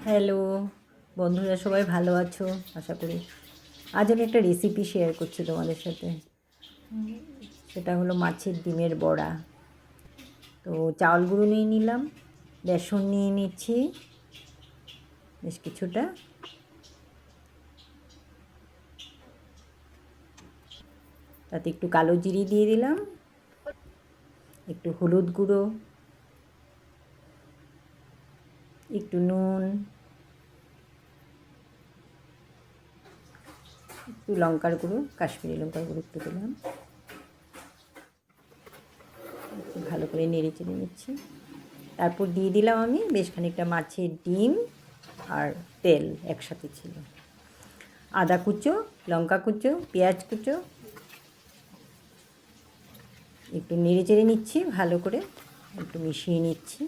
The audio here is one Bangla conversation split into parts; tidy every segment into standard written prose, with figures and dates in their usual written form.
হ্যালো বন্ধুরা, সবাই ভালো আছো আশা করি। আজ আমি একটা রেসিপি শেয়ার করছি তোমাদের সাথে। সেটা হলো মাছের ডিমের বড়া। তো চাউল গুঁড়ো নিয়ে নিলাম, বেসন নিয়ে নিচ্ছি বেশ কিছুটা, তাতে একটু কালো জিরে দিয়ে দিলাম, একটু হলুদ গুঁড়ো, একটু নুন, একটু লঙ্কার গুঁড়ো, কাশ্মীরি লঙ্কার গুঁড়ো একটু দিলাম। একটু ভালো করে নেড়ে চেড়ে নিচ্ছি। তারপর দিয়ে দিলাম আমি বেশ খানিকটা মাছের ডিম আর তেল একসাথে ছিল, আদা কুচো, লঙ্কা কুচো, পেঁয়াজ কুচো, একটু নেড়ে চেড়ে নিচ্ছি ভালো করে, একটু মিশিয়ে নিচ্ছি।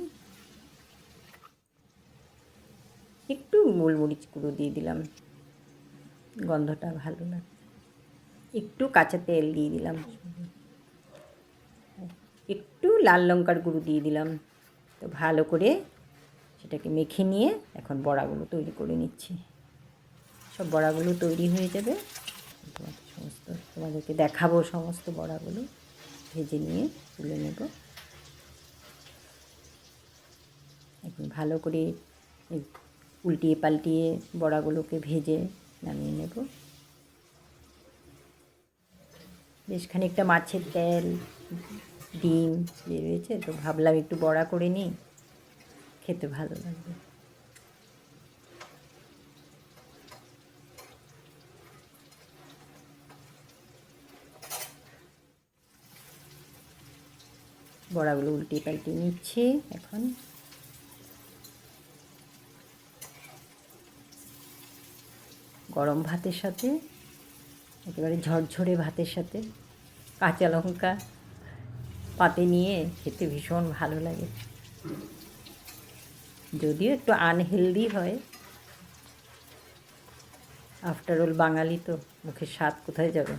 একটু গোলমরিচ গুঁড়ো দিয়ে দিলাম, গন্ধটা ভালো লাগে। একটু কাঁচা তেল দিয়ে দিলাম, একটু লাল লঙ্কার গুঁড়ো দিয়ে দিলাম। তো ভালো করে সেটাকে মেখে নিয়ে এখন বড়াগুলো তৈরি করে নিচ্ছি। সব বড়াগুলো তৈরি হয়ে যাবে, তোমাদেরকে দেখাবো সমস্ত বড়াগুলো ভেজে নিয়ে তুলে নেব। এখন ভালো করে উল্টিয়ে পাল্টিয়ে বড়াগুলোকে ভেজে নামিয়ে নেব। বেশ খানিকটা মাছের তেল, ডিম বেরিয়েছে, তো ভাবলাম একটু বড়া করে নিই, খেতে ভালো লাগবে। বড়াগুলো উল্টিয়ে পাল্টিয়ে নিচ্ছি এখন। গরম ভাতের সাথে, একেবারে ঝরঝরে ভাতের সাথে কাঁচা লঙ্কা পাতে নিয়ে খেতে ভীষণ ভালো লাগে। যদিও একটু আনহেলদি হয়, আফটার অল বাঙালি তো, মুখের স্বাদ কোথায় যাবে।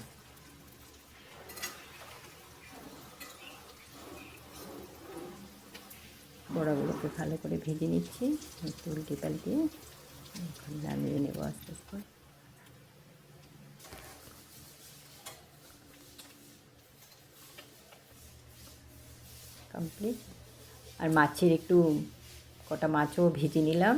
বড়াগুলোকে ভালো করে ভেজে নিচ্ছি, একটু উল্টে পাল্টিয়ে এখন নামিয়ে নেবো আস্তে আস্তে। কমপ্লিট। আর মাছের একটু কটা মাছও ভেজে নিলাম,